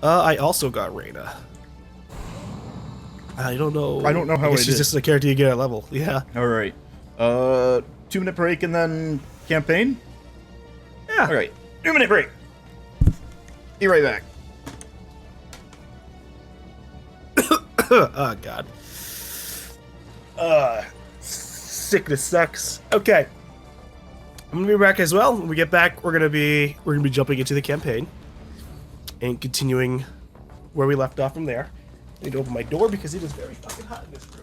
I also got Reyna. I don't know. I don't know how I guess it she's is. just a character you get at level. Yeah. All right. 2-minute break and then campaign? Yeah. All right. 2-minute break. Be right back. Oh, God. Sickness sucks. Okay. I'm gonna be back as well. When we get back, we're gonna be jumping into the campaign and continuing where we left off from there. I need to open my door because it is very fucking hot in this room.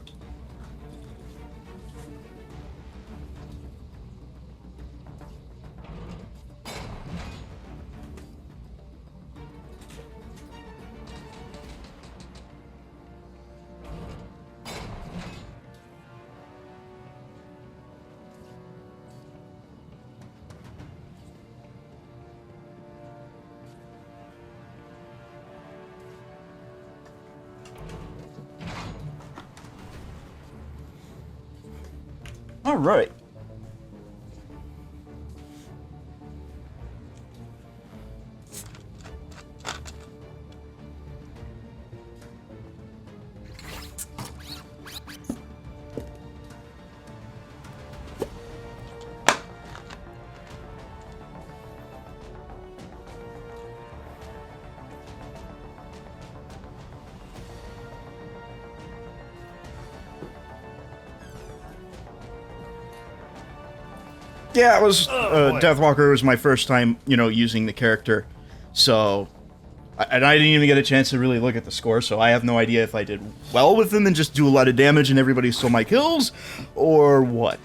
All right. Yeah, it was Deathwalker was my first time, using the character. So, and I didn't even get a chance to really look at the score, so I have no idea if I did well with them and just do a lot of damage and everybody stole my kills, or what.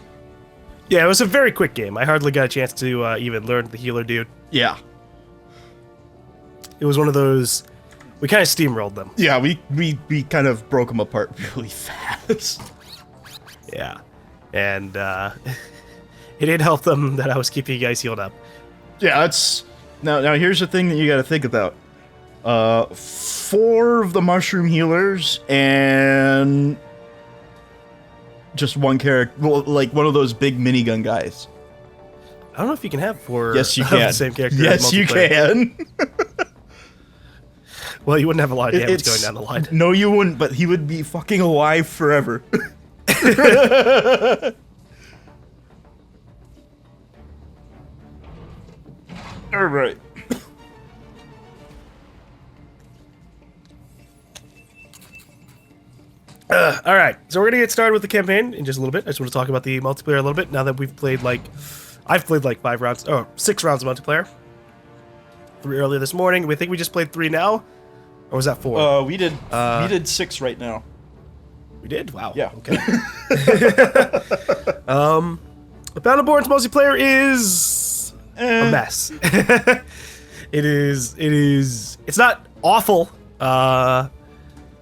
Yeah, it was a very quick game. I hardly got a chance to even learn the healer dude. Yeah. It was one of those. We kind of steamrolled them. Yeah, we kind of broke them apart really fast. Yeah, and it did help them that I was keeping you guys healed up. Yeah, that's now here's the thing that you got to think about. 4 of the mushroom healers and just one character, well, like one of those big minigun guys. I don't know if you can have 4 yes, you of can. the same character. Yes, you can. Well, you wouldn't have a lot of damage going down the line. No, you wouldn't, but he would be fucking alive forever. All right. All right, so we're gonna get started with the campaign in just a little bit. I just want to talk about the multiplayer a little bit now that we've played I've played 6 rounds of multiplayer. 3 earlier this morning. We think we just played 3 now, or was that 4? We did 6 right now. We did? Wow. Yeah. Okay. Battleborn's multiplayer is a mess. It's not awful.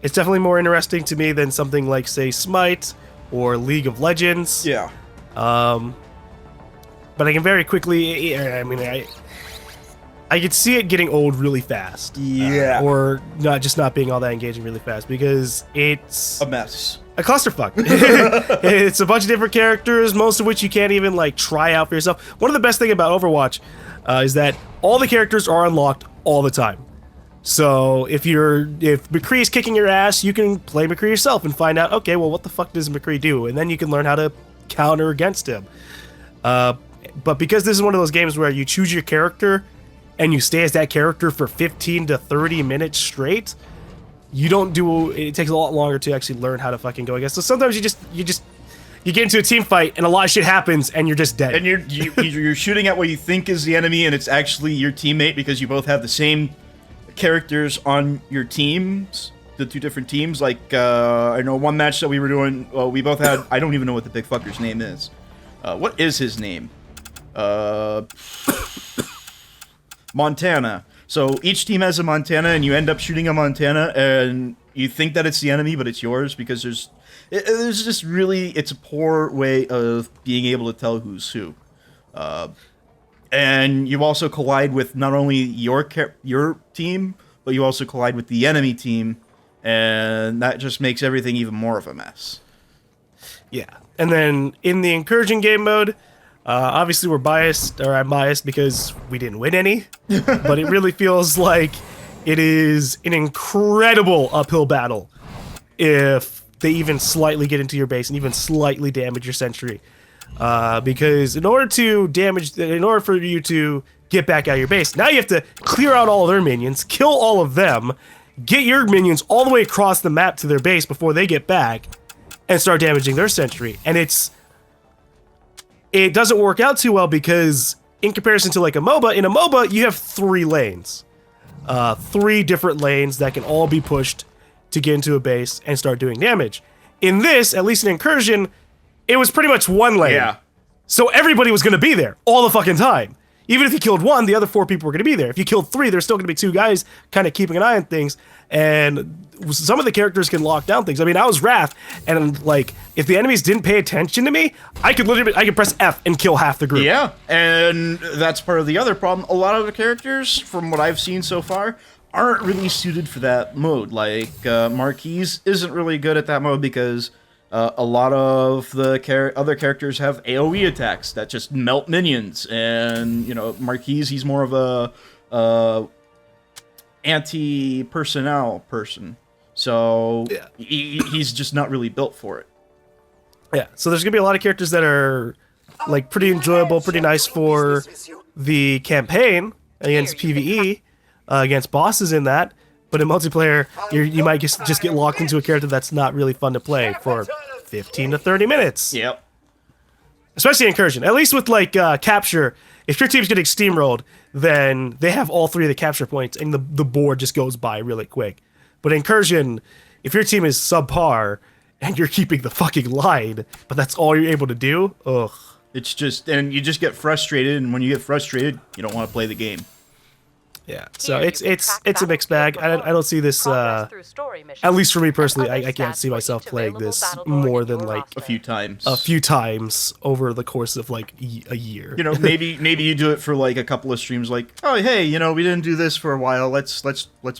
It's definitely more interesting to me than something like, say, Smite or League of Legends. Yeah. But I can very quickly, I could see it getting old really fast. Yeah. Or not being all that engaging really fast because it's A mess. a clusterfuck. It's a bunch of different characters, most of which you can't even try out for yourself. One of the best thing about Overwatch is that all the characters are unlocked all the time. So if McCree's kicking your ass, you can play McCree yourself and find out, okay, well, what the fuck does McCree do? And then you can learn how to counter against him. But because this is one of those games where you choose your character and you stay as that character for 15 to 30 minutes straight, it takes a lot longer to actually learn how to fucking go against. So sometimes you get into a team fight and a lot of shit happens and you're just dead. And you're shooting at what you think is the enemy, and it's actually your teammate because you both have the same characters on your teams, the 2 different teams. I know one match that we were doing, we both had, I don't even know what the big fucker's name is. What is his name? Montana. So each team has a Montana, and you end up shooting a Montana, and you think that it's the enemy, but it's yours because there's just really, it's a poor way of being able to tell who's who. And you also collide with not only your team, but you also collide with the enemy team, and that just makes everything even more of a mess. Yeah. And then in the incursion game mode, obviously I'm biased because we didn't win any, but it really feels like it is an incredible uphill battle if they even slightly get into your base and even slightly damage your sentry. Because in order for you to get back out of your base, now you have to clear out all of their minions, kill all of them, get your minions all the way across the map to their base before they get back, and start damaging their sentry. And it doesn't work out too well because in comparison to like a MOBA, in a MOBA you have 3 lanes. 3 different lanes that can all be pushed to get into a base and start doing damage. In this, at least in Incursion, it was pretty much 1 lane. Yeah. So everybody was going to be there all the fucking time. Even if you killed 1, the other 4 people were going to be there. If you killed 3, there's still going to be 2 guys kind of keeping an eye on things. And some of the characters can lock down things. I mean, I was Wrath, and like, if the enemies didn't pay attention to me, I could press F and kill half the group. Yeah, and that's part of the other problem. A lot of the characters, from what I've seen so far, aren't really suited for that mode. Like, Marquise isn't really good at that mode because a lot of the other characters have AoE attacks that just melt minions. And, you know, Marquise, he's more of a anti-personnel person. So yeah. He's just not really built for it. Yeah, so there's going to be a lot of characters that are like pretty enjoyable, pretty nice for the campaign against PvE, against bosses in that. But in multiplayer, you might just get locked into a character that's not really fun to play for 15 to 30 minutes. Yep. Especially Incursion. At least with like Capture, if your team's getting steamrolled, then they have all 3 of the capture points and the board just goes by really quick. But Incursion, if your team is subpar and you're keeping the fucking line, but that's all you're able to do, ugh. It's just, and you just get frustrated, and when you get frustrated, you don't want to play the game. Yeah, so it's a mixed bag. I don't see this, at least for me personally, I can't see myself playing this more than like a few times over the course of like a year. You know, maybe you do it for like a couple of streams, like, oh hey, you know, we didn't do this for a while, let's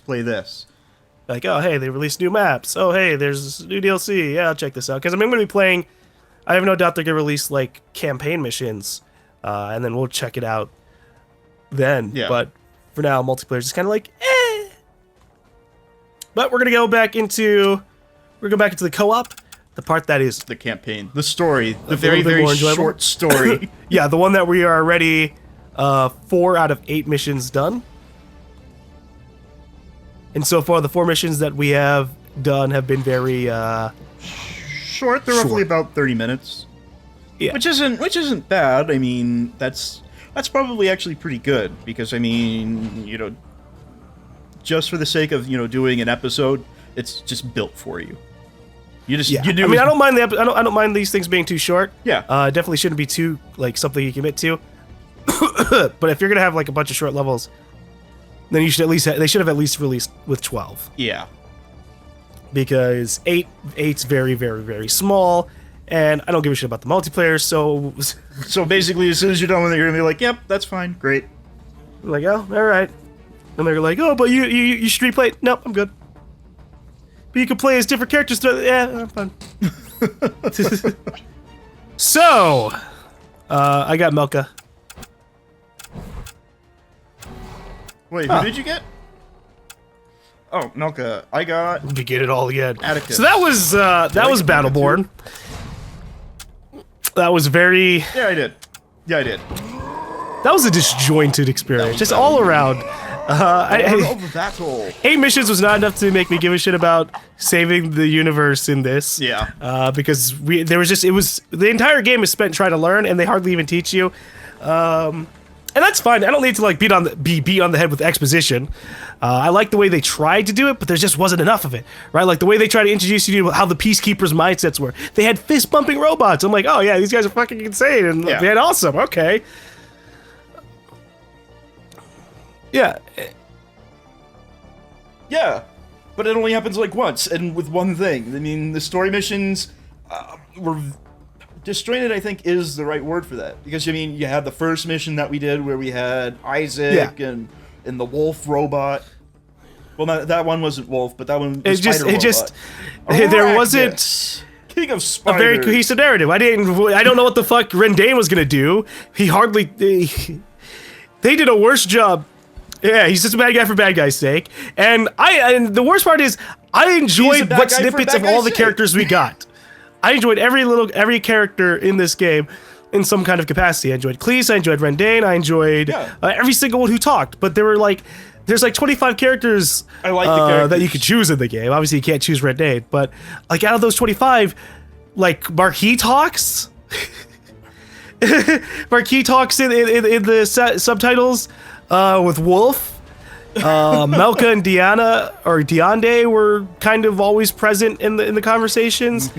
play this. Like, oh hey, they released new maps. Oh hey, there's new DLC. Yeah, I'll check this out. Because I'm going to be playing, I have no doubt they're going to release like campaign missions, and then we'll check it out then. Yeah. But for now, multiplayer is just kind of like, eh. But we're gonna go back into the co-op, the part that is the campaign, the story, the very short story. Yeah, the one that we are already 4 out of 8 missions done, and so far the 4 missions that we have done have been very short. They're roughly about 30 minutes. Yeah, which isn't bad. I mean, that's probably actually pretty good because, I mean, you know, just for the sake of, you know, doing an episode, it's just built for you. You just you do. I mean, I don't mind I don't mind these things being too short. Yeah. It definitely shouldn't be too like something you commit to. But if you're gonna have like a bunch of short levels, then you should at least they should have at least released with 12. Yeah. Because 8's very, very, very small. And I don't give a shit about the multiplayer, so... So basically, as soon as you're done with it, you're gonna be like, yep, that's fine, great. I'm like, oh, alright. And they're like, oh, but you street play? Nope, I'm good. But you can play as different characters. Yeah, I'm fine. So, I got Melka. Wait, who did you get? Oh, Melka. I got... We get it all again. Atticus. So that was Battleborn. That was very... Yeah, I did. Yeah, I did. That was a disjointed experience, just all around. Battle. 8 missions was not enough to make me give a shit about saving the universe in this. Yeah. Because the entire game is spent trying to learn, and they hardly even teach you. And that's fine. I don't need to like beat on the head with exposition. I like the way they tried to do it, but there just wasn't enough of it, right? Like the way they tried to introduce you to how the Peacekeepers' mindsets were. They had fist-bumping robots. I'm like, oh yeah, these guys are fucking insane, and yeah. man, awesome. Okay. Yeah. Yeah, but it only happens like once, and with one thing. I mean, the story missions were... Disjointed, I think, is the right word for that. Because, I mean, you had the first mission that we did where we had Isaac and the wolf robot. Well, that one wasn't wolf, but that one was there wasn't King of Spiders. A very cohesive narrative. I don't know what the fuck Rendane was gonna do. They did a worse job Yeah, he's just a bad guy for bad guy's sake. And the worst part is I enjoyed what snippets of all the characters we got. I enjoyed every character in this game in some kind of capacity. I enjoyed Cleese, I enjoyed Rendane, I enjoyed every single one who talked. But there's like 25 characters, I like the characters that you could choose in the game. Obviously, you can't choose Rendane, but like out of those 25, like Marquis talks. Marquis talks in the subtitles with Wolf. Melka and Diande were kind of always present in the conversations.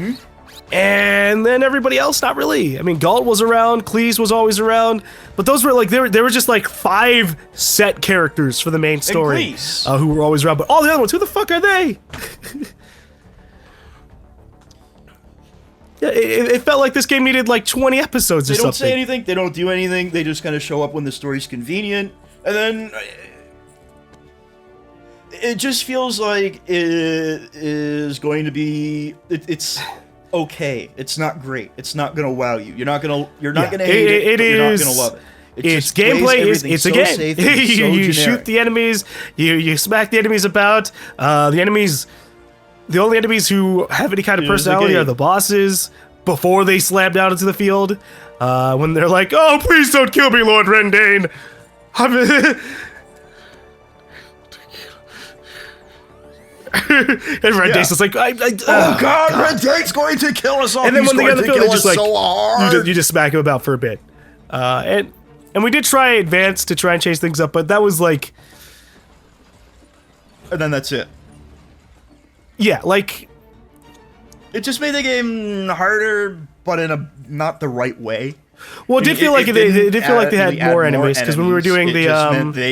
And then everybody else, not really. I mean, Galt was around, Cleese was always around, but those were like they were just like 5 set characters for the main story who were always around. But all the other ones, who the fuck are they? Yeah, it felt like this game needed like 20 episodes or something. They don't say anything. They don't do anything. They just kind of show up when the story's convenient, and then it just feels like it is going to be. It's okay. It's not great. It's not gonna wow you. You're not gonna hate it. But you're not gonna love it. Its gameplay it's a game. You shoot the enemies. You smack the enemies about. The only enemies who have any kind of personality are the bosses before they slam down into the field. When they're like, "Oh, please don't kill me, Lord Rendane." And Rendane's just like, "Oh God, Rendane's going to kill us all." And then when they get in the field, they just like so hard. You just smack him about for a bit. And we did try advance to try and change things up, but that was like, and then that's it. Yeah, like it just made the game harder, but in not the right way. Well, it did feel like they had more enemies because when we were doing they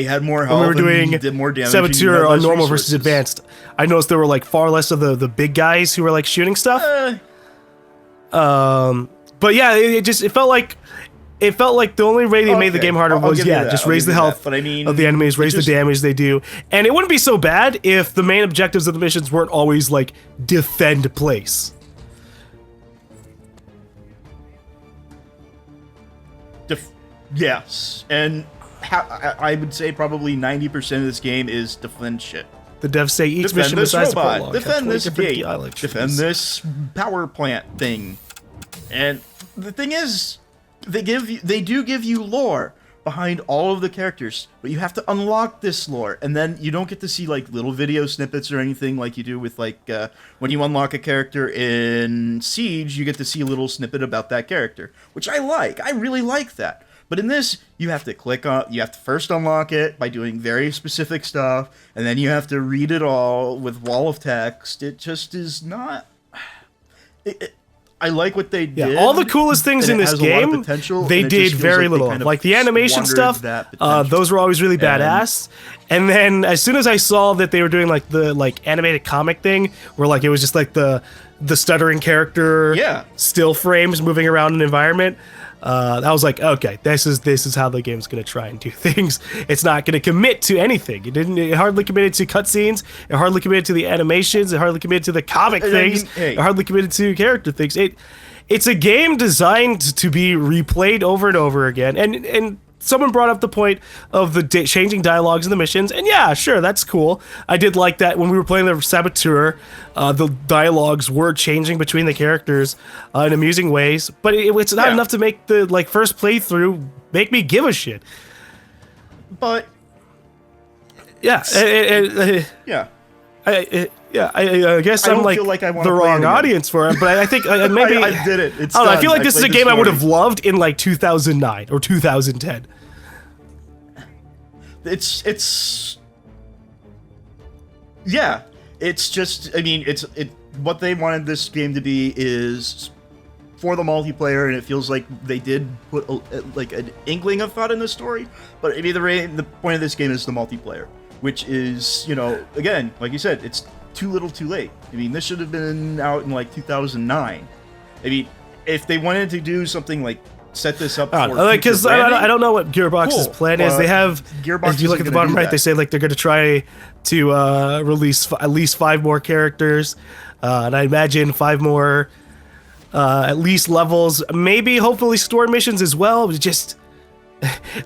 had more health. When we were doing did more damage. Saboteur on normal versus advanced, I noticed there were like far less of the big guys who were like shooting stuff. But yeah, it felt like the only way they made the game harder was just raise the health of the enemies, raise the damage they do, and it wouldn't be so bad if the main objectives of the missions weren't always like defend place. Yes, and I would say probably 90% of this game is defend shit. The devs say each mission besides the prologue, defend this gate, defend this power plant thing, and the thing is, they do give you lore behind all of the characters, but you have to unlock this lore, and then you don't get to see like little video snippets or anything like you do with like when you unlock a character in Siege, you get to see a little snippet about that character, which I really like that. But in this, you have to you have to first unlock it by doing very specific stuff, and then you have to read it all with wall of text. It just is not. I like what they did. Yeah, all the coolest things in this game, they did very little of. Like the animation stuff, those were always really badass. And then as soon as I saw that they were doing like the animated comic thing, where like it was just like the stuttering character, still frames moving around an environment. I was like, okay, this is how the game's gonna try and do things. It's not gonna commit to anything. It hardly committed to cutscenes. It hardly committed to the animations. It hardly committed to the comic things. It hardly committed to character things. It's a game designed to be replayed over and over again. And someone brought up the point of the changing dialogues in the missions, and yeah, sure, that's cool. I did like that when we were playing the Saboteur, the dialogues were changing between the characters in amusing ways, but it's not enough to make the first playthrough make me give a shit. But yeah, I guess I'm like the wrong audience for it, but I think maybe I did it. It's I feel like this is a game I would have loved in like 2009 or 2010. It's just, I mean, what they wanted this game to be is for the multiplayer, and it feels like they did put like an inkling of thought in the story, but I mean, the point of this game is the multiplayer, which is, again, like you said, it's too little too late. I mean, this should have been out in like 2009. I mean, if they wanted to do something like set this up for because I don't know what Gearbox's plan is. They have Gearbox, if you look at the bottom right, they say like they're going to try to release at least 5 more characters, and I imagine 5 more at least levels, maybe hopefully story missions as well. But just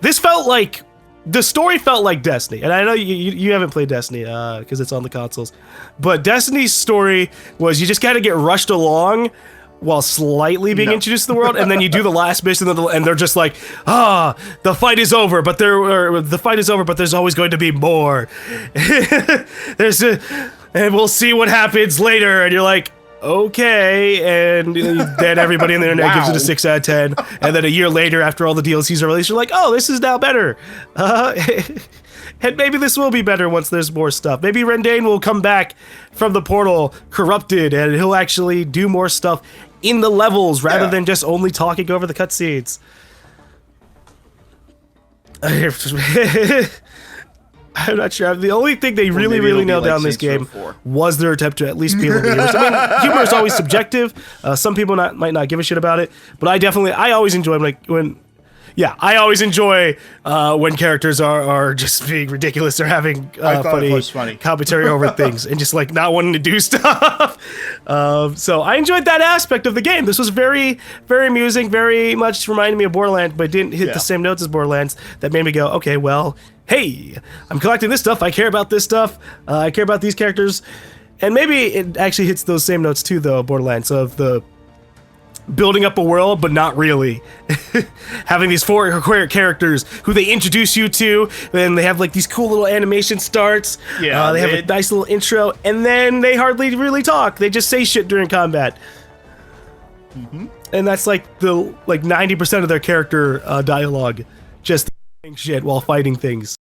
this felt like the story felt like Destiny, and I know you haven't played Destiny because it's on the consoles, but Destiny's story was you just kind of get rushed along while slightly being introduced to the world, and then you do the last mission, and they're just like, the fight is over, but there's always going to be more. And we'll see what happens later, and you're like, okay, and then everybody on the internet gives it a 6 out of 10, and then a year later, after all the DLCs are released, you're like, oh, this is now better. And maybe this will be better once there's more stuff. Maybe Rendane will come back from the portal corrupted, and he'll actually do more stuff in the levels rather than just only talking over the cutscenes. I'm not sure. The only thing they really nailed down this game was their attempt to at least be a little humorous. I mean, humor is always subjective. Some people might not give a shit about it, but I always enjoy I always enjoy when characters are just being ridiculous or having funny commentary over things and just like not wanting to do stuff. So I enjoyed that aspect of the game. This was very, very amusing, very much reminded me of Borderlands, but didn't hit the same notes as Borderlands. That made me go, okay, well, hey, I'm collecting this stuff. I care about this stuff. I care about these characters. And maybe it actually hits those same notes too, though, Borderlands, of the building up a world, but not really. Having these 4 characters who they introduce you to, and they have like these cool little animation starts. Yeah, they have a nice little intro, and then they hardly really talk. They just say shit during combat. And that's like 90% of their character dialogue, just saying shit while fighting things.